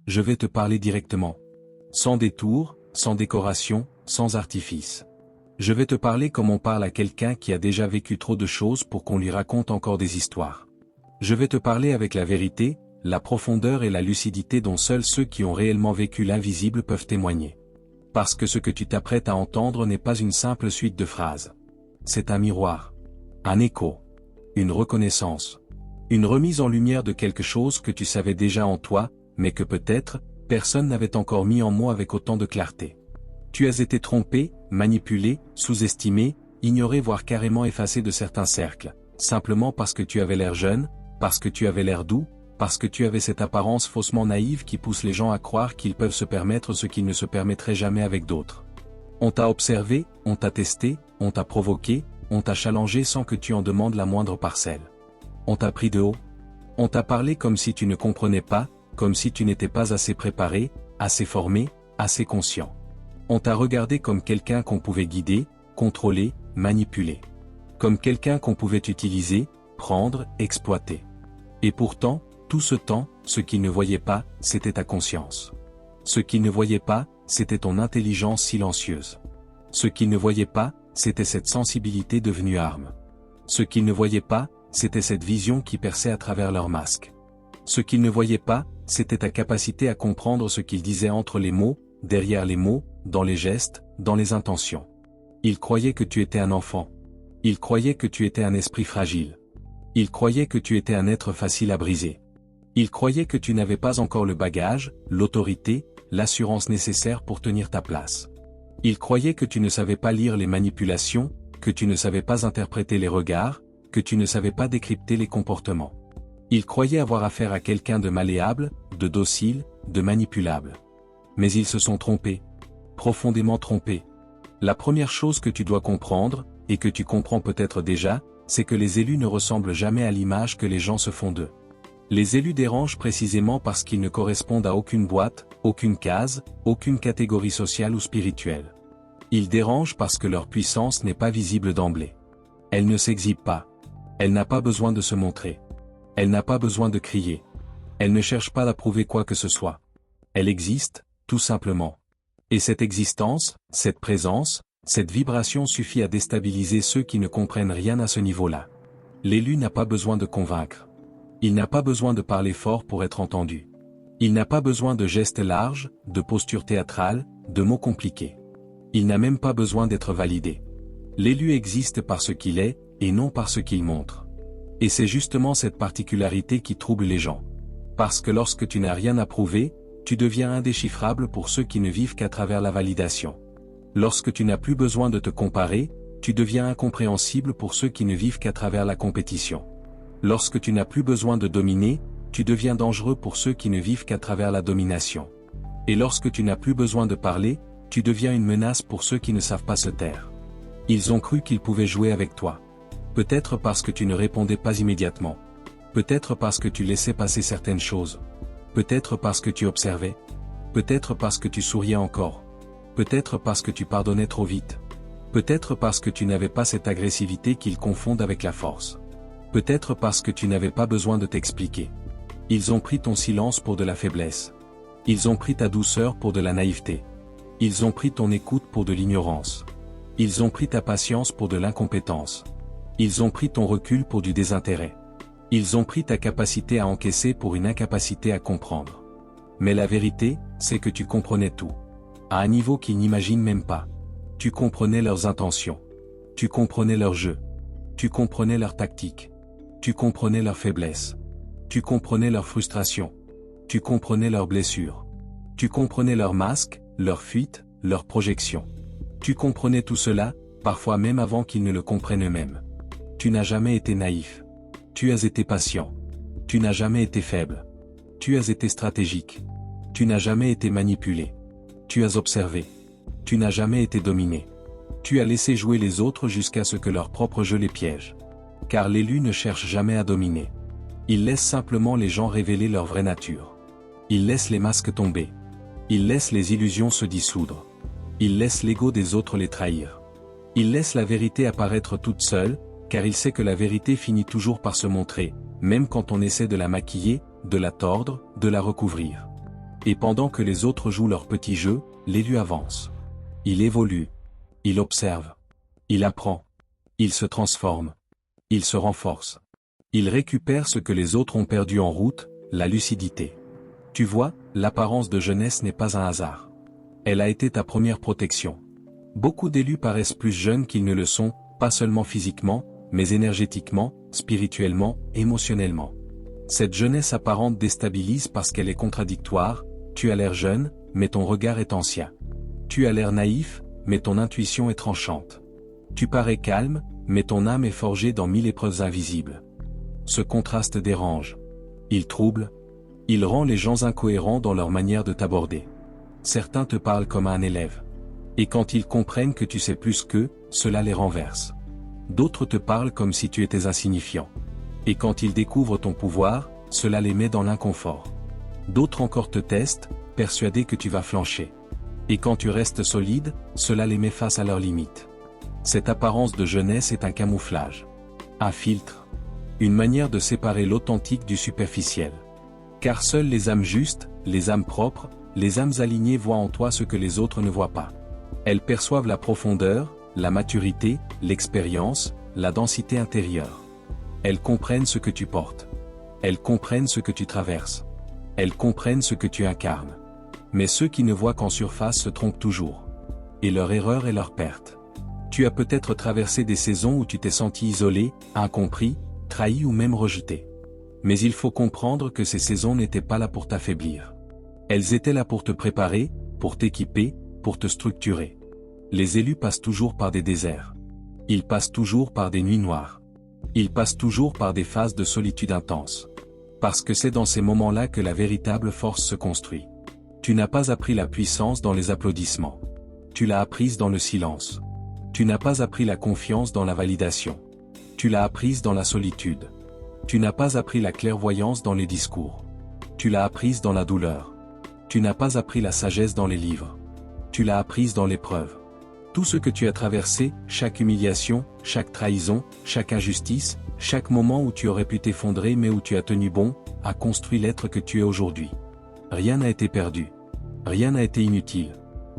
Je vais te parler directement. Sans détour, sans décoration, sans artifice. Je vais te parler comme on parle à quelqu'un qui a déjà vécu trop de choses pour qu'on lui raconte encore des histoires. Je vais te parler avec la vérité, la profondeur et la lucidité dont seuls ceux qui ont réellement vécu l'invisible peuvent témoigner. Parce que ce que tu t'apprêtes à entendre n'est pas une simple suite de phrases. C'est un miroir. Un écho. Une reconnaissance. Une remise en lumière de quelque chose que tu savais déjà en toi, mais que peut-être, personne n'avait encore mis en mots avec autant de clarté. Tu as été trompé, manipulé, sous-estimé, ignoré voire carrément effacé de certains cercles, simplement parce que tu avais l'air jeune, parce que tu avais l'air doux, parce que tu avais cette apparence faussement naïve qui pousse les gens à croire qu'ils peuvent se permettre ce qu'ils ne se permettraient jamais avec d'autres. On t'a observé, on t'a testé, on t'a provoqué, on t'a challengé sans que tu en demandes la moindre parcelle. On t'a pris de haut. On t'a parlé comme si tu ne comprenais pas, comme si tu n'étais pas assez préparé, assez formé, assez conscient. On t'a regardé comme quelqu'un qu'on pouvait guider, contrôler, manipuler. Comme quelqu'un qu'on pouvait utiliser, prendre, exploiter. Et pourtant, tout ce temps, ce qu'ils ne voyaient pas, c'était ta conscience. Ce qu'ils ne voyaient pas, c'était ton intelligence silencieuse. Ce qu'ils ne voyaient pas, c'était cette sensibilité devenue arme. Ce qu'ils ne voyaient pas, c'était cette vision qui perçait à travers leur masque. Ce qu'ils ne voyaient pas, c'était ta capacité à comprendre ce qu'ils disaient entre les mots, derrière les mots, dans les gestes, dans les intentions. Ils croyaient que tu étais un enfant. Ils croyaient que tu étais un esprit fragile. Ils croyaient que tu étais un être facile à briser. Ils croyaient que tu n'avais pas encore le bagage, l'autorité, l'assurance nécessaire pour tenir ta place. Ils croyaient que tu ne savais pas lire les manipulations, que tu ne savais pas interpréter les regards, que tu ne savais pas décrypter les comportements. Ils croyaient avoir affaire à quelqu'un de malléable, de docile, de manipulable. Mais ils se sont trompés. Profondément trompés. La première chose que tu dois comprendre, et que tu comprends peut-être déjà, c'est que les élus ne ressemblent jamais à l'image que les gens se font d'eux. Les élus dérangent précisément parce qu'ils ne correspondent à aucune boîte, aucune case, aucune catégorie sociale ou spirituelle. Ils dérangent parce que leur puissance n'est pas visible d'emblée. Elle ne s'exhibe pas. Elle n'a pas besoin de se montrer. Elle n'a pas besoin de crier. Elle ne cherche pas à prouver quoi que ce soit. Elle existe, tout simplement. Et cette existence, cette présence, cette vibration suffit à déstabiliser ceux qui ne comprennent rien à ce niveau-là. L'élu n'a pas besoin de convaincre. Il n'a pas besoin de parler fort pour être entendu. Il n'a pas besoin de gestes larges, de postures théâtrales, de mots compliqués. Il n'a même pas besoin d'être validé. L'élu existe par ce qu'il est, et non par ce qu'il montre. Et c'est justement cette particularité qui trouble les gens. Parce que lorsque tu n'as rien à prouver, tu deviens indéchiffrable pour ceux qui ne vivent qu'à travers la validation. Lorsque tu n'as plus besoin de te comparer, tu deviens incompréhensible pour ceux qui ne vivent qu'à travers la compétition. Lorsque tu n'as plus besoin de dominer, tu deviens dangereux pour ceux qui ne vivent qu'à travers la domination. Et lorsque tu n'as plus besoin de parler, tu deviens une menace pour ceux qui ne savent pas se taire. Ils ont cru qu'ils pouvaient jouer avec toi. Peut-être parce que tu ne répondais pas immédiatement. Peut-être parce que tu laissais passer certaines choses. Peut-être parce que tu observais. Peut-être parce que tu souriais encore. Peut-être parce que tu pardonnais trop vite. Peut-être parce que tu n'avais pas cette agressivité qu'ils confondent avec la force. Peut-être parce que tu n'avais pas besoin de t'expliquer. Ils ont pris ton silence pour de la faiblesse. Ils ont pris ta douceur pour de la naïveté. Ils ont pris ton écoute pour de l'ignorance. Ils ont pris ta patience pour de l'incompétence. Ils ont pris ton recul pour du désintérêt. Ils ont pris ta capacité à encaisser pour une incapacité à comprendre. Mais la vérité, c'est que tu comprenais tout. À un niveau qu'ils n'imaginent même pas. Tu comprenais leurs intentions. Tu comprenais leur jeu. Tu comprenais leurs tactiques. Tu comprenais leurs faiblesses. Tu comprenais leurs frustrations. Tu comprenais leurs blessures. Tu comprenais leurs masques, leurs fuites, leurs projections. Tu comprenais tout cela, parfois même avant qu'ils ne le comprennent eux-mêmes. Tu n'as jamais été naïf. Tu as été patient. Tu n'as jamais été faible. Tu as été stratégique. Tu n'as jamais été manipulé. Tu as observé. Tu n'as jamais été dominé. Tu as laissé jouer les autres jusqu'à ce que leur propre jeu les piège. Car l'élu ne cherche jamais à dominer. Il laisse simplement les gens révéler leur vraie nature. Il laisse les masques tomber. Il laisse les illusions se dissoudre. Il laisse l'ego des autres les trahir. Il laisse la vérité apparaître toute seule, car il sait que la vérité finit toujours par se montrer, même quand on essaie de la maquiller, de la tordre, de la recouvrir. Et pendant que les autres jouent leur petit jeu, l'élu avance. Il évolue. Il observe. Il apprend. Il se transforme. Il se renforce. Il récupère ce que les autres ont perdu en route, la lucidité. Tu vois, l'apparence de jeunesse n'est pas un hasard. Elle a été ta première protection. Beaucoup d'élus paraissent plus jeunes qu'ils ne le sont, pas seulement physiquement, mais énergétiquement, spirituellement, émotionnellement. Cette jeunesse apparente déstabilise parce qu'elle est contradictoire. Tu as l'air jeune, mais ton regard est ancien. Tu as l'air naïf, mais ton intuition est tranchante. Tu parais calme, mais ton âme est forgée dans 1000 épreuves invisibles. Ce contraste dérange. Il trouble. Il rend les gens incohérents dans leur manière de t'aborder. Certains te parlent comme à un élève. Et quand ils comprennent que tu sais plus qu'eux, cela les renverse. D'autres te parlent comme si tu étais insignifiant. Et quand ils découvrent ton pouvoir, cela les met dans l'inconfort. D'autres encore te testent, persuadés que tu vas flancher. Et quand tu restes solide, cela les met face à leurs limites. Cette apparence de jeunesse est un camouflage. Un filtre. Une manière de séparer l'authentique du superficiel. Car seules les âmes justes, les âmes propres, les âmes alignées voient en toi ce que les autres ne voient pas. Elles perçoivent la profondeur, la maturité, l'expérience, la densité intérieure. Elles comprennent ce que tu portes. Elles comprennent ce que tu traverses. Elles comprennent ce que tu incarnes. Mais ceux qui ne voient qu'en surface se trompent toujours. Et leur erreur est leur perte. Tu as peut-être traversé des saisons où tu t'es senti isolé, incompris, trahi ou même rejeté. Mais il faut comprendre que ces saisons n'étaient pas là pour t'affaiblir. Elles étaient là pour te préparer, pour t'équiper, pour te structurer. Les élus passent toujours par des déserts. Ils passent toujours par des nuits noires. Ils passent toujours par des phases de solitude intense. Parce que c'est dans ces moments-là que la véritable force se construit. Tu n'as pas appris la puissance dans les applaudissements. Tu l'as apprise dans le silence. Tu n'as pas appris la confiance dans la validation. Tu l'as apprise dans la solitude. Tu n'as pas appris la clairvoyance dans les discours. Tu l'as apprise dans la douleur. Tu n'as pas appris la sagesse dans les livres. Tu l'as apprise dans l'épreuve. Tout ce que tu as traversé, chaque humiliation, chaque trahison, chaque injustice, chaque moment où tu aurais pu t'effondrer mais où tu as tenu bon, a construit l'être que tu es aujourd'hui. Rien n'a été perdu. Rien n'a été inutile.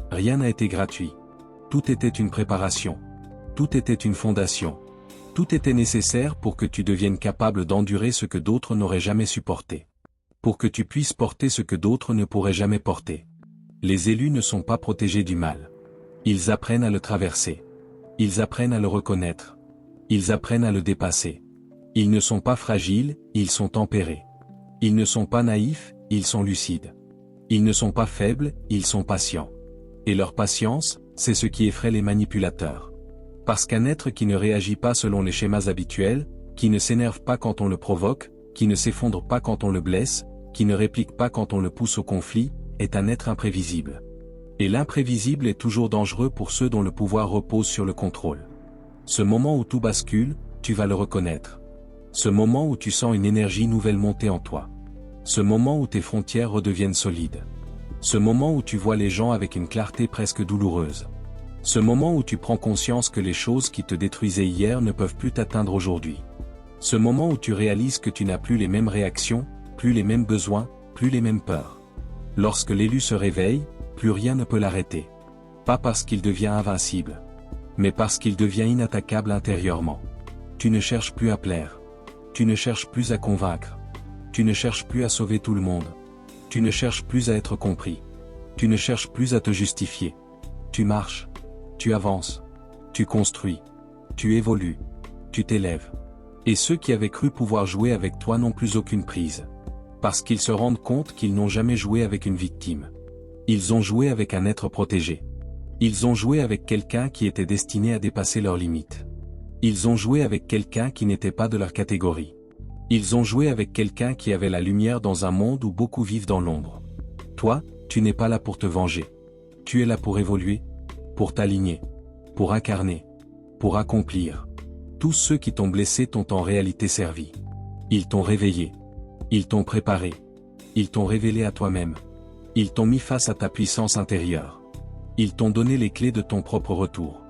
Rien n'a été gratuit. Tout était une préparation. Tout était une fondation. Tout était nécessaire pour que tu deviennes capable d'endurer ce que d'autres n'auraient jamais supporté. Pour que tu puisses porter ce que d'autres ne pourraient jamais porter. Les élus ne sont pas protégés du mal. Ils apprennent à le traverser. Ils apprennent à le reconnaître. Ils apprennent à le dépasser. Ils ne sont pas fragiles, ils sont tempérés. Ils ne sont pas naïfs, ils sont lucides. Ils ne sont pas faibles, ils sont patients. Et leur patience, c'est ce qui effraie les manipulateurs. Parce qu'un être qui ne réagit pas selon les schémas habituels, qui ne s'énerve pas quand on le provoque, qui ne s'effondre pas quand on le blesse, qui ne réplique pas quand on le pousse au conflit, est un être imprévisible. Et l'imprévisible est toujours dangereux pour ceux dont le pouvoir repose sur le contrôle. Ce moment où tout bascule, tu vas le reconnaître. Ce moment où tu sens une énergie nouvelle monter en toi. Ce moment où tes frontières redeviennent solides. Ce moment où tu vois les gens avec une clarté presque douloureuse. Ce moment où tu prends conscience que les choses qui te détruisaient hier ne peuvent plus t'atteindre aujourd'hui. Ce moment où tu réalises que tu n'as plus les mêmes réactions, plus les mêmes besoins, plus les mêmes peurs. Lorsque l'élu se réveille, plus rien ne peut l'arrêter. Pas parce qu'il devient invincible, mais parce qu'il devient inattaquable intérieurement. Tu ne cherches plus à plaire. Tu ne cherches plus à convaincre. Tu ne cherches plus à sauver tout le monde. Tu ne cherches plus à être compris. Tu ne cherches plus à te justifier. Tu marches. Tu avances. Tu construis. Tu évolues. Tu t'élèves. Et ceux qui avaient cru pouvoir jouer avec toi n'ont plus aucune prise. Parce qu'ils se rendent compte qu'ils n'ont jamais joué avec une victime. Ils ont joué avec un être protégé. Ils ont joué avec quelqu'un qui était destiné à dépasser leurs limites. Ils ont joué avec quelqu'un qui n'était pas de leur catégorie. Ils ont joué avec quelqu'un qui avait la lumière dans un monde où beaucoup vivent dans l'ombre. Toi, tu n'es pas là pour te venger. Tu es là pour évoluer, pour t'aligner, pour incarner, pour accomplir. Tous ceux qui t'ont blessé t'ont en réalité servi. Ils t'ont réveillé. Ils t'ont préparé. Ils t'ont révélé à toi-même. Ils t'ont mis face à ta puissance intérieure. Ils t'ont donné les clés de ton propre retour.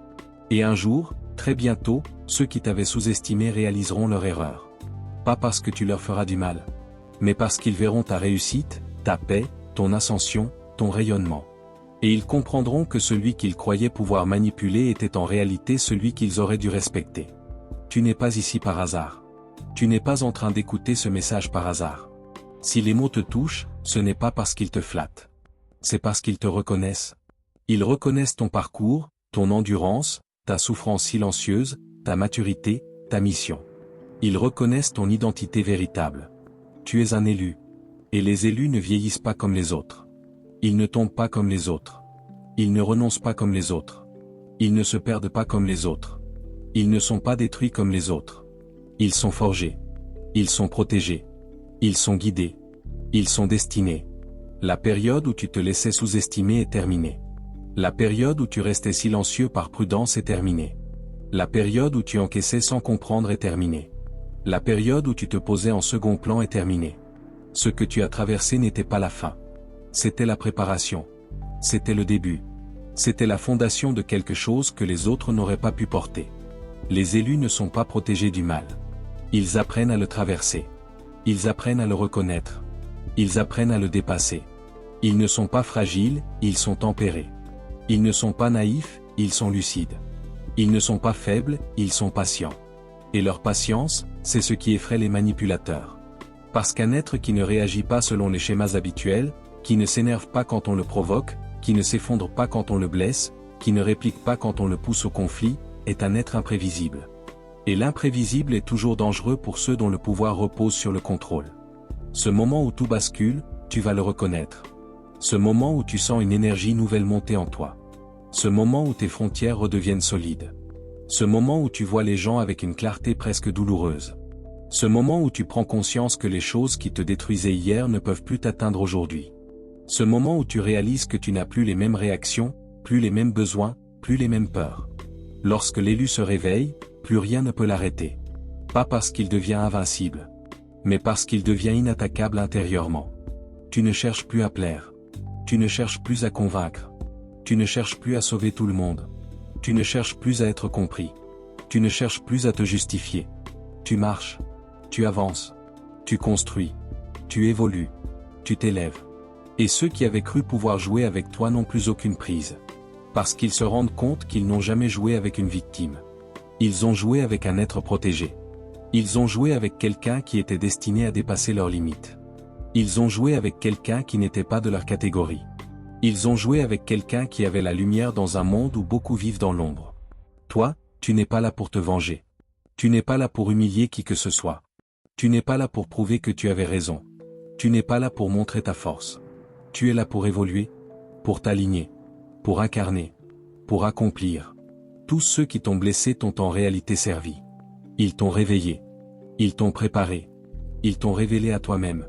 Et un jour, très bientôt, ceux qui t'avaient sous-estimé réaliseront leur erreur. Pas parce que tu leur feras du mal, mais parce qu'ils verront ta réussite, ta paix, ton ascension, ton rayonnement. Et ils comprendront que celui qu'ils croyaient pouvoir manipuler était en réalité celui qu'ils auraient dû respecter. Tu n'es pas ici par hasard. Tu n'es pas en train d'écouter ce message par hasard. Si les mots te touchent, ce n'est pas parce qu'ils te flattent. C'est parce qu'ils te reconnaissent. Ils reconnaissent ton parcours, ton endurance, ta souffrance silencieuse, ta maturité, ta mission. Ils reconnaissent ton identité véritable. Tu es un élu. Et les élus ne vieillissent pas comme les autres. Ils ne tombent pas comme les autres. Ils ne renoncent pas comme les autres. Ils ne se perdent pas comme les autres. Ils ne sont pas détruits comme les autres. Ils sont forgés. Ils sont protégés. Ils sont guidés. Ils sont destinés. La période où tu te laissais sous-estimer est terminée. La période où tu restais silencieux par prudence est terminée. La période où tu encaissais sans comprendre est terminée. La période où tu te posais en second plan est terminée. Ce que tu as traversé n'était pas la fin. C'était la préparation. C'était le début. C'était la fondation de quelque chose que les autres n'auraient pas pu porter. Les élus ne sont pas protégés du mal. Ils apprennent à le traverser. Ils apprennent à le reconnaître. Ils apprennent à le dépasser. Ils ne sont pas fragiles, ils sont tempérés. Ils ne sont pas naïfs, ils sont lucides. Ils ne sont pas faibles, ils sont patients. Et leur patience, c'est ce qui effraie les manipulateurs. Parce qu'un être qui ne réagit pas selon les schémas habituels, qui ne s'énerve pas quand on le provoque, qui ne s'effondre pas quand on le blesse, qui ne réplique pas quand on le pousse au conflit, est un être imprévisible. Et l'imprévisible est toujours dangereux pour ceux dont le pouvoir repose sur le contrôle. Ce moment où tout bascule, tu vas le reconnaître. Ce moment où tu sens une énergie nouvelle monter en toi. Ce moment où tes frontières redeviennent solides. Ce moment où tu vois les gens avec une clarté presque douloureuse. Ce moment où tu prends conscience que les choses qui te détruisaient hier ne peuvent plus t'atteindre aujourd'hui. Ce moment où tu réalises que tu n'as plus les mêmes réactions, plus les mêmes besoins, plus les mêmes peurs. Lorsque l'élu se réveille, plus rien ne peut l'arrêter. Pas parce qu'il devient invincible, mais parce qu'il devient inattaquable intérieurement. Tu ne cherches plus à plaire. Tu ne cherches plus à convaincre. Tu ne cherches plus à sauver tout le monde. Tu ne cherches plus à être compris. Tu ne cherches plus à te justifier. Tu marches. Tu avances. Tu construis. Tu évolues. Tu t'élèves. Et ceux qui avaient cru pouvoir jouer avec toi n'ont plus aucune prise. Parce qu'ils se rendent compte qu'ils n'ont jamais joué avec une victime. Ils ont joué avec un être protégé. Ils ont joué avec quelqu'un qui était destiné à dépasser leurs limites. Ils ont joué avec quelqu'un qui n'était pas de leur catégorie. Ils ont joué avec quelqu'un qui avait la lumière dans un monde où beaucoup vivent dans l'ombre. Toi, tu n'es pas là pour te venger. Tu n'es pas là pour humilier qui que ce soit. Tu n'es pas là pour prouver que tu avais raison. Tu n'es pas là pour montrer ta force. Tu es là pour évoluer, pour t'aligner, pour incarner, pour accomplir. Tous ceux qui t'ont blessé t'ont en réalité servi. Ils t'ont réveillé. Ils t'ont préparé. Ils t'ont révélé à toi-même.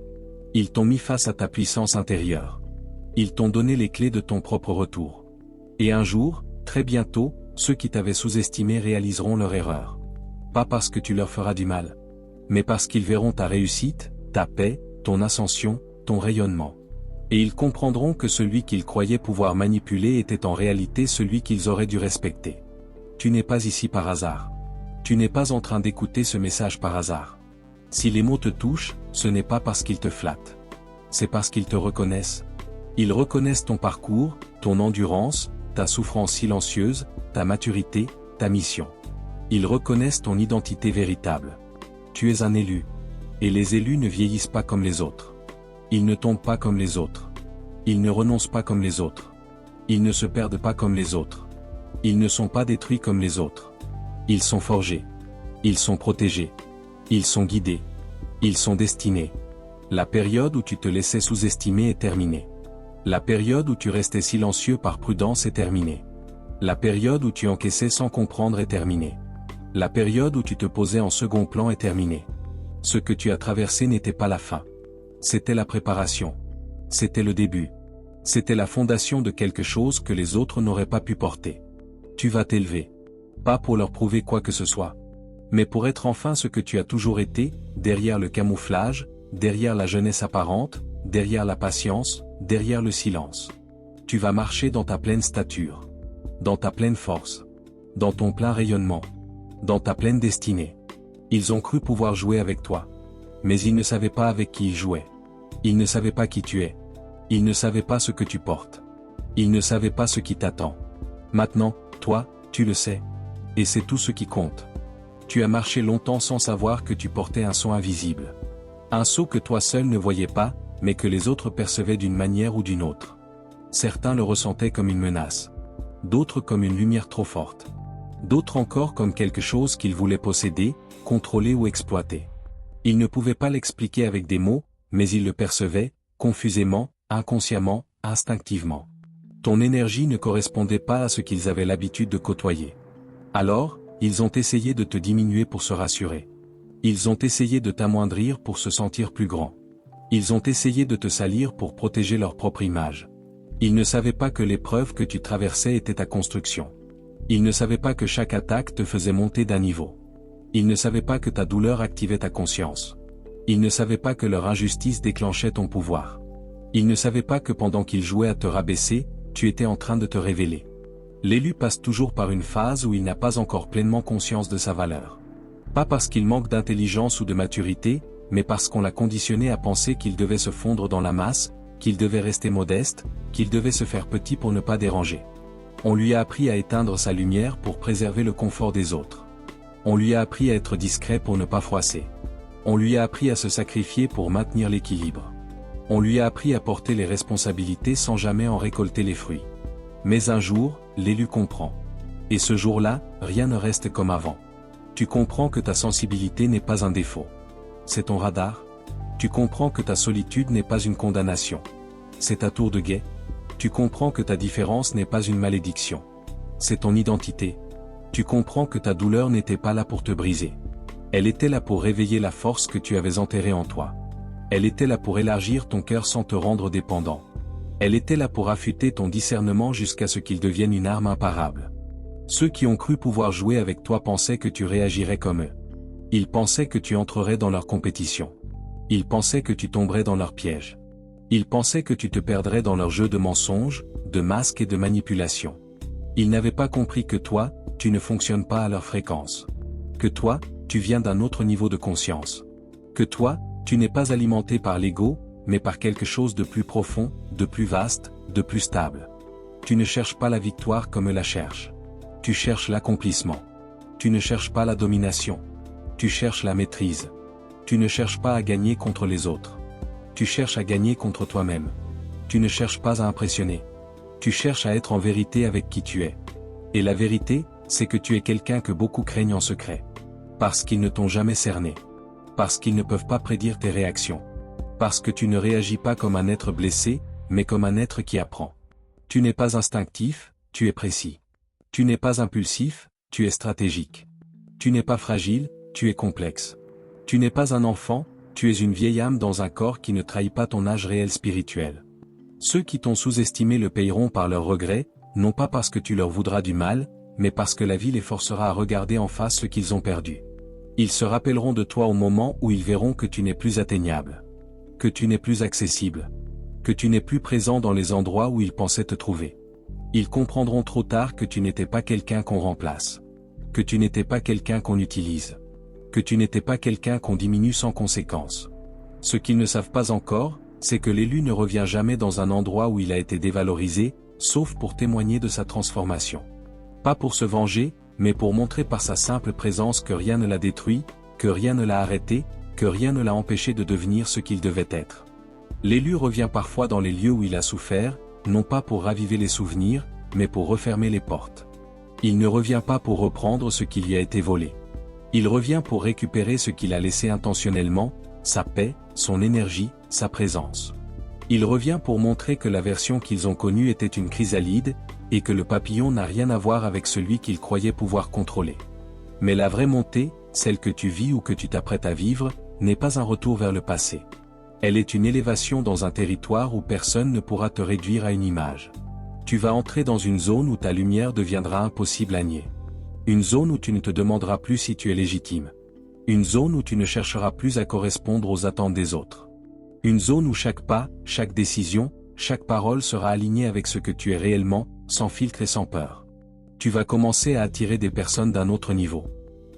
Ils t'ont mis face à ta puissance intérieure. Ils t'ont donné les clés de ton propre retour. Et un jour, très bientôt, ceux qui t'avaient sous-estimé réaliseront leur erreur. Pas parce que tu leur feras du mal, mais parce qu'ils verront ta réussite, ta paix, ton ascension, ton rayonnement. Et ils comprendront que celui qu'ils croyaient pouvoir manipuler était en réalité celui qu'ils auraient dû respecter. Tu n'es pas ici par hasard. Tu n'es pas en train d'écouter ce message par hasard. Si les mots te touchent, ce n'est pas parce qu'ils te flattent. C'est parce qu'ils te reconnaissent. Ils reconnaissent ton parcours, ton endurance, ta souffrance silencieuse, ta maturité, ta mission. Ils reconnaissent ton identité véritable. Tu es un élu. Et les élus ne vieillissent pas comme les autres. Ils ne tombent pas comme les autres. Ils ne renoncent pas comme les autres. Ils ne se perdent pas comme les autres. Ils ne sont pas détruits comme les autres. Ils sont forgés. Ils sont protégés. Ils sont guidés. Ils sont destinés. La période où tu te laissais sous-estimer est terminée. La période où tu restais silencieux par prudence est terminée. La période où tu encaissais sans comprendre est terminée. La période où tu te posais en second plan est terminée. Ce que tu as traversé n'était pas la fin. C'était la préparation. C'était le début. C'était la fondation de quelque chose que les autres n'auraient pas pu porter. Tu vas t'élever. Pas pour leur prouver quoi que ce soit, mais pour être enfin ce que tu as toujours été, derrière le camouflage, derrière la jeunesse apparente, derrière la patience, derrière le silence. Tu vas marcher dans ta pleine stature, dans ta pleine force, dans ton plein rayonnement, dans ta pleine destinée. Ils ont cru pouvoir jouer avec toi, mais ils ne savaient pas avec qui ils jouaient. Ils ne savaient pas qui tu es. Ils ne savaient pas ce que tu portes. Ils ne savaient pas ce qui t'attend. Maintenant, toi, tu le sais. Et c'est tout ce qui compte. Tu as marché longtemps sans savoir que tu portais un sceau invisible. Un sceau que toi seul ne voyais pas, mais que les autres percevaient d'une manière ou d'une autre. Certains le ressentaient comme une menace. D'autres comme une lumière trop forte. D'autres encore comme quelque chose qu'ils voulaient posséder, contrôler ou exploiter. Ils ne pouvaient pas l'expliquer avec des mots, mais ils le percevaient, confusément, inconsciemment, instinctivement. Ton énergie ne correspondait pas à ce qu'ils avaient l'habitude de côtoyer. Alors, ils ont essayé de te diminuer pour se rassurer. Ils ont essayé de t'amoindrir pour se sentir plus grand. Ils ont essayé de te salir pour protéger leur propre image. Ils ne savaient pas que l'épreuve que tu traversais était ta construction. Ils ne savaient pas que chaque attaque te faisait monter d'un niveau. Ils ne savaient pas que ta douleur activait ta conscience. Ils ne savaient pas que leur injustice déclenchait ton pouvoir. Ils ne savaient pas que pendant qu'ils jouaient à te rabaisser, tu étais en train de te révéler. L'élu passe toujours par une phase où il n'a pas encore pleinement conscience de sa valeur. Pas parce qu'il manque d'intelligence ou de maturité, mais parce qu'on l'a conditionné à penser qu'il devait se fondre dans la masse, qu'il devait rester modeste, qu'il devait se faire petit pour ne pas déranger. On lui a appris à éteindre sa lumière pour préserver le confort des autres. On lui a appris à être discret pour ne pas froisser. On lui a appris à se sacrifier pour maintenir l'équilibre. On lui a appris à porter les responsabilités sans jamais en récolter les fruits. Mais un jour, l'élu comprend. Et ce jour-là, rien ne reste comme avant. Tu comprends que ta sensibilité n'est pas un défaut. C'est ton radar. Tu comprends que ta solitude n'est pas une condamnation. C'est ta tour de guet. Tu comprends que ta différence n'est pas une malédiction. C'est ton identité. Tu comprends que ta douleur n'était pas là pour te briser. Elle était là pour réveiller la force que tu avais enterrée en toi. Elle était là pour élargir ton cœur sans te rendre dépendant. Elle était là pour affûter ton discernement jusqu'à ce qu'il devienne une arme imparable. Ceux qui ont cru pouvoir jouer avec toi pensaient que tu réagirais comme eux. Ils pensaient que tu entrerais dans leur compétition. Ils pensaient que tu tomberais dans leur piège. Ils pensaient que tu te perdrais dans leur jeu de mensonges, de masques et de manipulation. Ils n'avaient pas compris que toi, tu ne fonctionnes pas à leur fréquence. Que toi, tu viens d'un autre niveau de conscience. Que toi, tu n'es pas alimenté par l'ego, mais par quelque chose de plus profond, de plus vaste, de plus stable. Tu ne cherches pas la victoire comme eux la cherchent. Tu cherches l'accomplissement. Tu ne cherches pas la domination. Tu cherches la maîtrise. Tu ne cherches pas à gagner contre les autres. Tu cherches à gagner contre toi-même. Tu ne cherches pas à impressionner. Tu cherches à être en vérité avec qui tu es. Et la vérité, c'est que tu es quelqu'un que beaucoup craignent en secret. Parce qu'ils ne t'ont jamais cerné. Parce qu'ils ne peuvent pas prédire tes réactions. Parce que tu ne réagis pas comme un être blessé, mais comme un être qui apprend. Tu n'es pas instinctif, tu es précis. Tu n'es pas impulsif, tu es stratégique. Tu n'es pas fragile, tu es complexe. Tu n'es pas un enfant, tu es une vieille âme dans un corps qui ne trahit pas ton âge réel spirituel. Ceux qui t'ont sous-estimé le paieront par leurs regrets, non pas parce que tu leur voudras du mal, mais parce que la vie les forcera à regarder en face ce qu'ils ont perdu. Ils se rappelleront de toi au moment où ils verront que tu n'es plus atteignable. Que tu n'es plus accessible. Que tu n'es plus présent dans les endroits où ils pensaient te trouver. Ils comprendront trop tard que tu n'étais pas quelqu'un qu'on remplace. Que tu n'étais pas quelqu'un qu'on utilise. Que tu n'étais pas quelqu'un qu'on diminue sans conséquence. Ce qu'ils ne savent pas encore, c'est que l'élu ne revient jamais dans un endroit où il a été dévalorisé, sauf pour témoigner de sa transformation. Pas pour se venger, mais pour montrer par sa simple présence que rien ne l'a détruit, que rien ne l'a arrêté, que rien ne l'a empêché de devenir ce qu'il devait être. L'élu revient parfois dans les lieux où il a souffert, non pas pour raviver les souvenirs, mais pour refermer les portes. Il ne revient pas pour reprendre ce qui lui a été volé. Il revient pour récupérer ce qu'il a laissé intentionnellement, sa paix, son énergie, sa présence. Il revient pour montrer que la version qu'ils ont connue était une chrysalide, et que le papillon n'a rien à voir avec celui qu'ils croyaient pouvoir contrôler. Mais la vraie montée, celle que tu vis ou que tu t'apprêtes à vivre, n'est pas un retour vers le passé. Elle est une élévation dans un territoire où personne ne pourra te réduire à une image. Tu vas entrer dans une zone où ta lumière deviendra impossible à nier. Une zone où tu ne te demanderas plus si tu es légitime. Une zone où tu ne chercheras plus à correspondre aux attentes des autres. Une zone où chaque pas, chaque décision, chaque parole sera alignée avec ce que tu es réellement, sans filtre et sans peur. Tu vas commencer à attirer des personnes d'un autre niveau.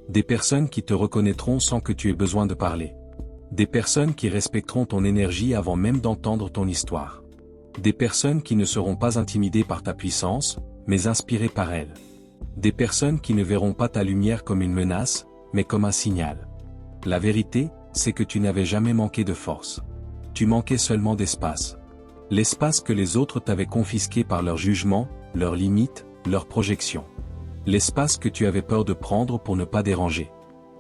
Des personnes qui te reconnaîtront sans que tu aies besoin de parler. Des personnes qui respecteront ton énergie avant même d'entendre ton histoire. Des personnes qui ne seront pas intimidées par ta puissance, mais inspirées par elle. Des personnes qui ne verront pas ta lumière comme une menace, mais comme un signal. La vérité, c'est que tu n'avais jamais manqué de force. Tu manquais seulement d'espace. L'espace que les autres t'avaient confisqué par leur jugement, leurs limites, leurs projections. L'espace que tu avais peur de prendre pour ne pas déranger.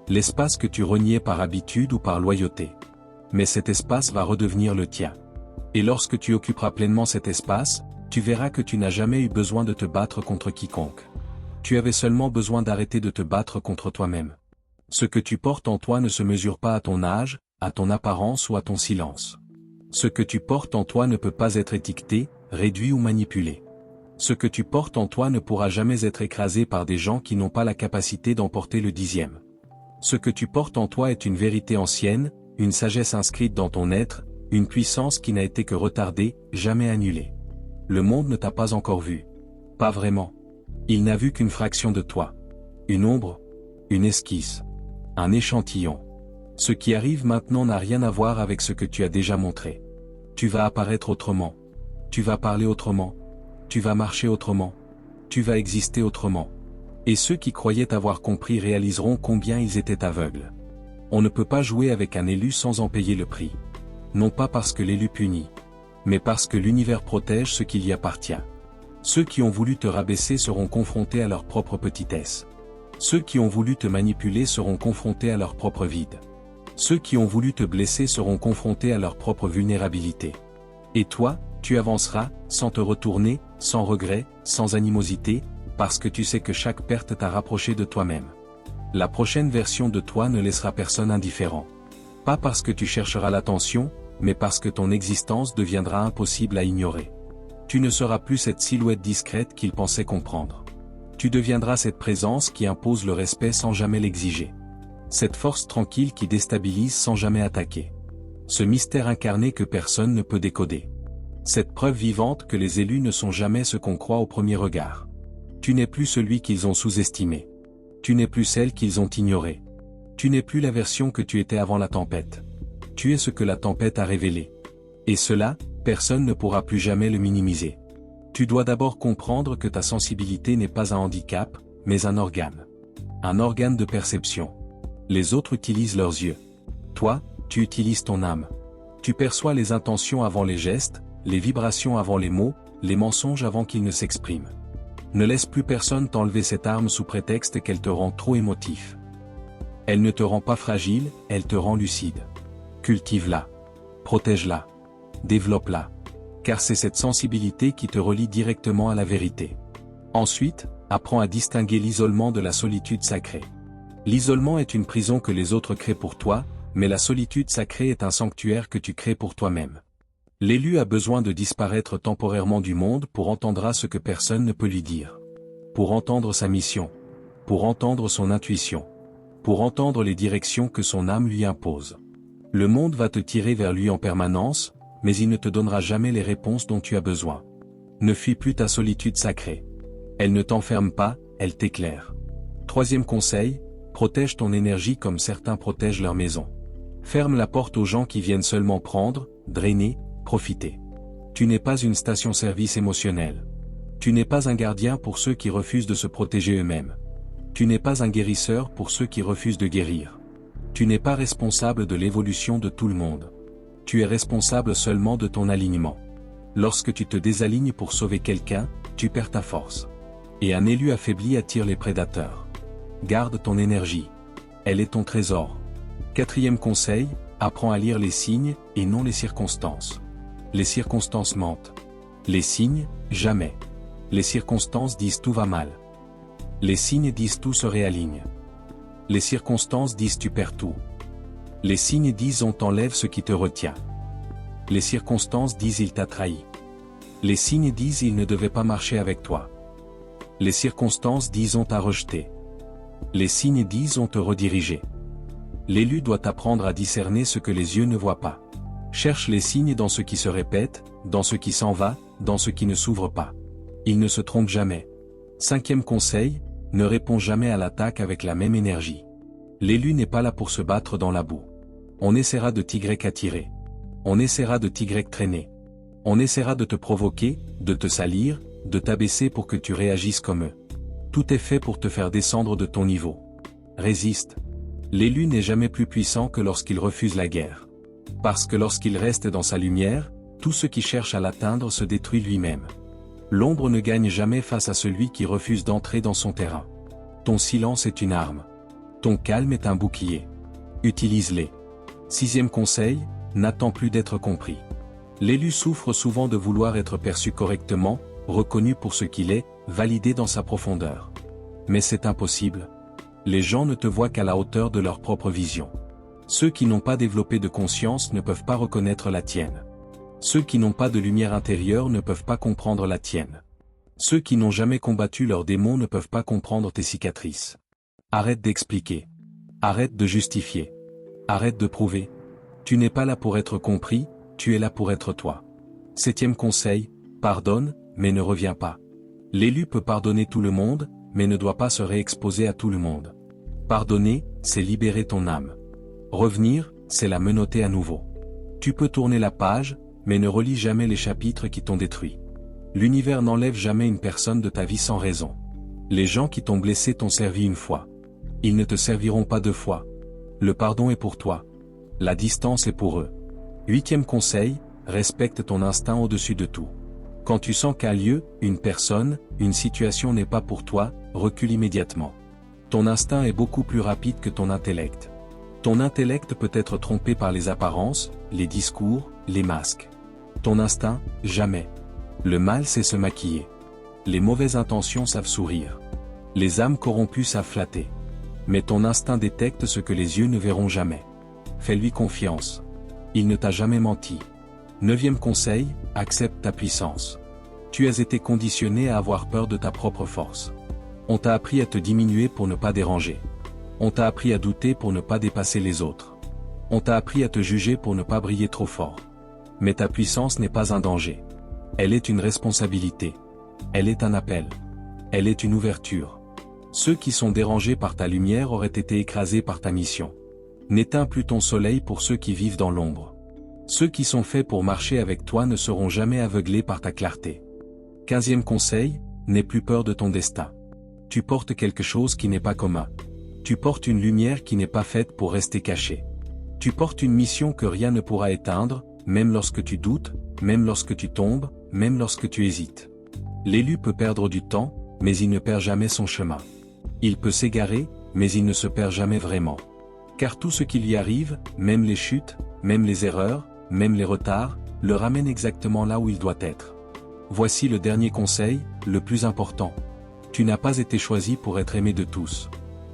L'espace que tu reniais par habitude ou par loyauté. Mais cet espace va redevenir le tien. Et lorsque tu occuperas pleinement cet espace, tu verras que tu n'as jamais eu besoin de te battre contre quiconque. Tu avais seulement besoin d'arrêter de te battre contre toi-même. Ce que tu portes en toi ne se mesure pas à ton âge, à ton apparence ou à ton silence. Ce que tu portes en toi ne peut pas être étiqueté, réduit ou manipulé. Ce que tu portes en toi ne pourra jamais être écrasé par des gens qui n'ont pas la capacité d'emporter le 10e. Ce que tu portes en toi est une vérité ancienne, une sagesse inscrite dans ton être, une puissance qui n'a été que retardée, jamais annulée. Le monde ne t'a pas encore vu. Pas vraiment. Il n'a vu qu'une fraction de toi. Une ombre, une esquisse, un échantillon. Ce qui arrive maintenant n'a rien à voir avec ce que tu as déjà montré. Tu vas apparaître autrement. Tu vas parler autrement. Tu vas marcher autrement. Tu vas exister autrement. Et ceux qui croyaient avoir compris réaliseront combien ils étaient aveugles. On ne peut pas jouer avec un élu sans en payer le prix. Non pas parce que l'élu punit, mais parce que l'univers protège ce qui y appartient. Ceux qui ont voulu te rabaisser seront confrontés à leur propre petitesse. Ceux qui ont voulu te manipuler seront confrontés à leur propre vide. Ceux qui ont voulu te blesser seront confrontés à leur propre vulnérabilité. Et toi, tu avanceras, sans te retourner, sans regret, sans animosité, parce que tu sais que chaque perte t'a rapproché de toi-même. La prochaine version de toi ne laissera personne indifférent. Pas parce que tu chercheras l'attention, mais parce que ton existence deviendra impossible à ignorer. Tu ne seras plus cette silhouette discrète qu'ils pensaient comprendre. Tu deviendras cette présence qui impose le respect sans jamais l'exiger. Cette force tranquille qui déstabilise sans jamais attaquer. Ce mystère incarné que personne ne peut décoder. Cette preuve vivante que les élus ne sont jamais ce qu'on croit au premier regard. Tu n'es plus celui qu'ils ont sous-estimé. Tu n'es plus celle qu'ils ont ignorée. Tu n'es plus la version que tu étais avant la tempête. Tu es ce que la tempête a révélé. Et cela, personne ne pourra plus jamais le minimiser. Tu dois d'abord comprendre que ta sensibilité n'est pas un handicap, mais un organe. Un organe de perception. Les autres utilisent leurs yeux. Toi, tu utilises ton âme. Tu perçois les intentions avant les gestes, les vibrations avant les mots, les mensonges avant qu'ils ne s'expriment. Ne laisse plus personne t'enlever cette arme sous prétexte qu'elle te rend trop émotif. Elle ne te rend pas fragile, elle te rend lucide. Cultive-la. Protège-la. Développe-la. Car c'est cette sensibilité qui te relie directement à la vérité. Ensuite, apprends à distinguer l'isolement de la solitude sacrée. L'isolement est une prison que les autres créent pour toi, mais la solitude sacrée est un sanctuaire que tu crées pour toi-même. L'élu a besoin de disparaître temporairement du monde pour entendre ce que personne ne peut lui dire. Pour entendre sa mission. Pour entendre son intuition. Pour entendre les directions que son âme lui impose. Le monde va te tirer vers lui en permanence, mais il ne te donnera jamais les réponses dont tu as besoin. Ne fuis plus ta solitude sacrée. Elle ne t'enferme pas, elle t'éclaire. Troisième conseil, protège ton énergie comme certains protègent leur maison. Ferme la porte aux gens qui viennent seulement prendre, drainer, profiter. Tu n'es pas une station-service émotionnelle. Tu n'es pas un gardien pour ceux qui refusent de se protéger eux-mêmes. Tu n'es pas un guérisseur pour ceux qui refusent de guérir. Tu n'es pas responsable de l'évolution de tout le monde. Tu es responsable seulement de ton alignement. Lorsque tu te désalignes pour sauver quelqu'un, tu perds ta force. Et un élu affaibli attire les prédateurs. Garde ton énergie. Elle est ton trésor. Quatrième conseil, apprends à lire les signes, et non les circonstances. Les circonstances mentent. Les signes, jamais. Les circonstances disent tout va mal. Les signes disent tout se réaligne. Les circonstances disent tu perds tout. Les signes disent on t'enlève ce qui te retient. Les circonstances disent il t'a trahi. Les signes disent il ne devait pas marcher avec toi. Les circonstances disent on t'a rejeté. Les signes disent on te redirigeait. L'élu doit apprendre à discerner ce que les yeux ne voient pas. Cherche les signes dans ce qui se répète, dans ce qui s'en va, dans ce qui ne s'ouvre pas. Il ne se trompe jamais. Cinquième conseil, ne réponds jamais à l'attaque avec la même énergie. L'élu n'est pas là pour se battre dans la boue. On essaiera de t'y attirer. On essaiera de t'y traîner. On essaiera de te provoquer, de te salir, de t'abaisser pour que tu réagisses comme eux. Tout est fait pour te faire descendre de ton niveau. Résiste. L'élu n'est jamais plus puissant que lorsqu'il refuse la guerre. Parce que lorsqu'il reste dans sa lumière, tout ce qui cherche à l'atteindre se détruit lui-même. L'ombre ne gagne jamais face à celui qui refuse d'entrer dans son terrain. Ton silence est une arme. Ton calme est un bouclier. Utilise-les. 6e conseil, n'attends plus d'être compris. L'élu souffre souvent de vouloir être perçu correctement, reconnu pour ce qu'il est, validé dans sa profondeur. Mais c'est impossible. Les gens ne te voient qu'à la hauteur de leur propre vision. Ceux qui n'ont pas développé de conscience ne peuvent pas reconnaître la tienne. Ceux qui n'ont pas de lumière intérieure ne peuvent pas comprendre la tienne. Ceux qui n'ont jamais combattu leurs démons ne peuvent pas comprendre tes cicatrices. Arrête d'expliquer. Arrête de justifier. Arrête de prouver. Tu n'es pas là pour être compris, tu es là pour être toi. 7e conseil, pardonne, mais ne reviens pas. L'élu peut pardonner tout le monde, mais ne doit pas se réexposer à tout le monde. Pardonner, c'est libérer ton âme. Revenir, c'est la menotter à nouveau. Tu peux tourner la page, mais ne relis jamais les chapitres qui t'ont détruit. L'univers n'enlève jamais une personne de ta vie sans raison. Les gens qui t'ont blessé t'ont servi une fois. Ils ne te serviront pas 2 fois. Le pardon est pour toi. La distance est pour eux. 8e conseil, respecte ton instinct au-dessus de tout. Quand tu sens qu'un lieu, une personne, une situation n'est pas pour toi, recule immédiatement. Ton instinct est beaucoup plus rapide que ton intellect. Ton intellect peut être trompé par les apparences, les discours, les masques. Ton instinct, jamais. Le mal sait se maquiller. Les mauvaises intentions savent sourire. Les âmes corrompues savent flatter. Mais ton instinct détecte ce que les yeux ne verront jamais. Fais-lui confiance. Il ne t'a jamais menti. 9e conseil, accepte ta puissance. Tu as été conditionné à avoir peur de ta propre force. On t'a appris à te diminuer pour ne pas déranger. On t'a appris à douter pour ne pas dépasser les autres. On t'a appris à te juger pour ne pas briller trop fort. Mais ta puissance n'est pas un danger. Elle est une responsabilité. Elle est un appel. Elle est une ouverture. Ceux qui sont dérangés par ta lumière auraient été écrasés par ta mission. N'éteins plus ton soleil pour ceux qui vivent dans l'ombre. Ceux qui sont faits pour marcher avec toi ne seront jamais aveuglés par ta clarté. 15e conseil, n'aie plus peur de ton destin. Tu portes quelque chose qui n'est pas commun. Tu portes une lumière qui n'est pas faite pour rester cachée. Tu portes une mission que rien ne pourra éteindre, même lorsque tu doutes, même lorsque tu tombes, même lorsque tu hésites. L'élu peut perdre du temps, mais il ne perd jamais son chemin. Il peut s'égarer, mais il ne se perd jamais vraiment. Car tout ce qui lui arrive, même les chutes, même les erreurs, même les retards, le ramène exactement là où il doit être. Voici le dernier conseil, le plus important. Tu n'as pas été choisi pour être aimé de tous.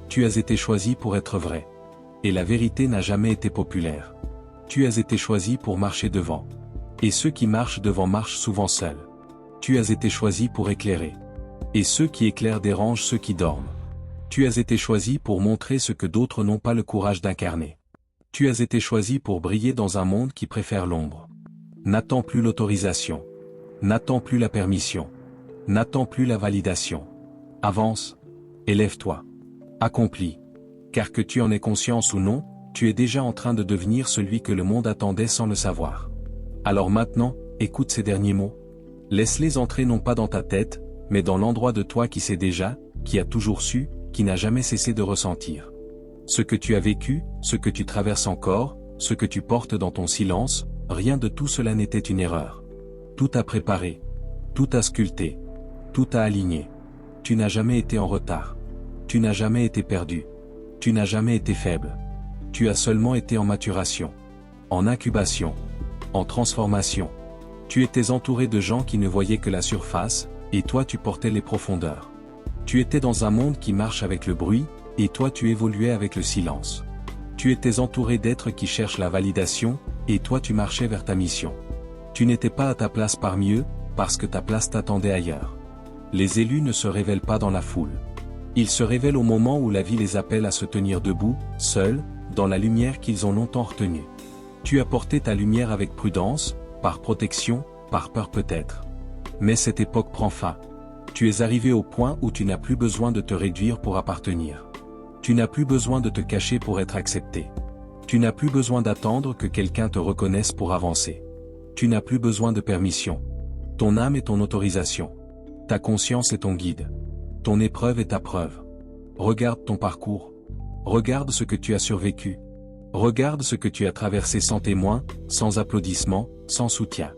Tu as été choisi pour être vrai. Et la vérité n'a jamais été populaire. Tu as été choisi pour marcher devant. Et ceux qui marchent devant marchent souvent seuls. Tu as été choisi pour éclairer. Et ceux qui éclairent dérangent ceux qui dorment. Tu as été choisi pour montrer ce que d'autres n'ont pas le courage d'incarner. Tu as été choisi pour briller dans un monde qui préfère l'ombre. N'attends plus l'autorisation. N'attends plus la permission. N'attends plus la validation. Avance. Élève-toi. Accomplis. Car que tu en aies conscience ou non, tu es déjà en train de devenir celui que le monde attendait sans le savoir. Alors maintenant, écoute ces derniers mots. Laisse-les entrer non pas dans ta tête, mais dans l'endroit de toi qui sait déjà, qui a toujours su, qui n'a jamais cessé de ressentir. Ce que tu as vécu, ce que tu traverses encore, ce que tu portes dans ton silence, rien de tout cela n'était une erreur. Tout a préparé. Tout a sculpté. Tout a aligné. Tu n'as jamais été en retard. Tu n'as jamais été perdu. Tu n'as jamais été faible. Tu as seulement été en maturation. En incubation. En transformation. Tu étais entouré de gens qui ne voyaient que la surface, et toi tu portais les profondeurs. Tu étais dans un monde qui marche avec le bruit, et toi tu évoluais avec le silence. Tu étais entouré d'êtres qui cherchent la validation, et toi tu marchais vers ta mission. Tu n'étais pas à ta place parmi eux, parce que ta place t'attendait ailleurs. Les élus ne se révèlent pas dans la foule. Ils se révèlent au moment où la vie les appelle à se tenir debout, seuls, dans la lumière qu'ils ont longtemps retenue. Tu as porté ta lumière avec prudence, par protection, par peur peut-être. Mais cette époque prend fin. Tu es arrivé au point où tu n'as plus besoin de te réduire pour appartenir. Tu n'as plus besoin de te cacher pour être accepté. Tu n'as plus besoin d'attendre que quelqu'un te reconnaisse pour avancer. Tu n'as plus besoin de permission. Ton âme est ton autorisation. Ta conscience est ton guide. Ton épreuve est ta preuve. Regarde ton parcours. Regarde ce que tu as survécu. Regarde ce que tu as traversé sans témoin, sans applaudissements, sans soutien.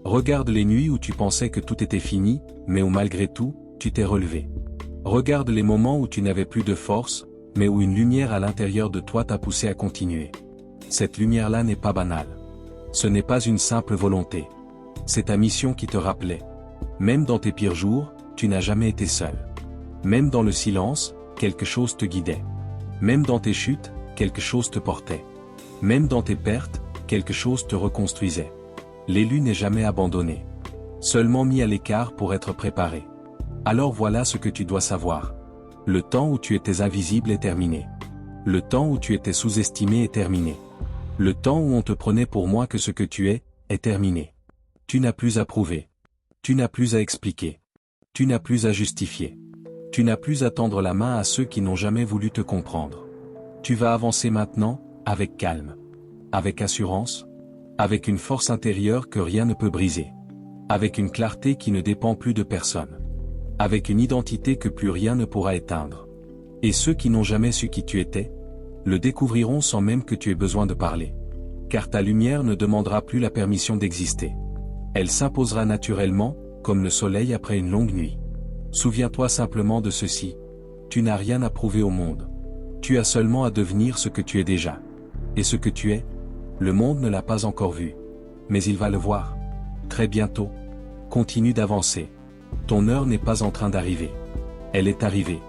Regarde les nuits où tu pensais que tout était fini, mais où malgré tout, tu t'es relevé. Regarde les moments où tu n'avais plus de force, mais où une lumière à l'intérieur de toi t'a poussé à continuer. Cette lumière-là n'est pas banale. Ce n'est pas une simple volonté. C'est ta mission qui te rappelait. Même dans tes pires jours, tu n'as jamais été seul. Même dans le silence, quelque chose te guidait. Même dans tes chutes, quelque chose te portait. Même dans tes pertes, quelque chose te reconstruisait. L'élu n'est jamais abandonné. Seulement mis à l'écart pour être préparé. Alors voilà ce que tu dois savoir. Le temps où tu étais invisible est terminé. Le temps où tu étais sous-estimé est terminé. Le temps où on te prenait pour moins que ce que tu es, est terminé. Tu n'as plus à prouver. Tu n'as plus à expliquer. Tu n'as plus à justifier. Tu n'as plus à tendre la main à ceux qui n'ont jamais voulu te comprendre. Tu vas avancer maintenant, avec calme. Avec assurance. Avec une force intérieure que rien ne peut briser. Avec une clarté qui ne dépend plus de personne. Avec une identité que plus rien ne pourra éteindre. Et ceux qui n'ont jamais su qui tu étais, le découvriront sans même que tu aies besoin de parler. Car ta lumière ne demandera plus la permission d'exister. Elle s'imposera naturellement, comme le soleil après une longue nuit. Souviens-toi simplement de ceci. Tu n'as rien à prouver au monde. Tu as seulement à devenir ce que tu es déjà. Et ce que tu es, le monde ne l'a pas encore vu. Mais il va le voir. Très bientôt. Continue d'avancer. Ton heure n'est pas en train d'arriver. Elle est arrivée.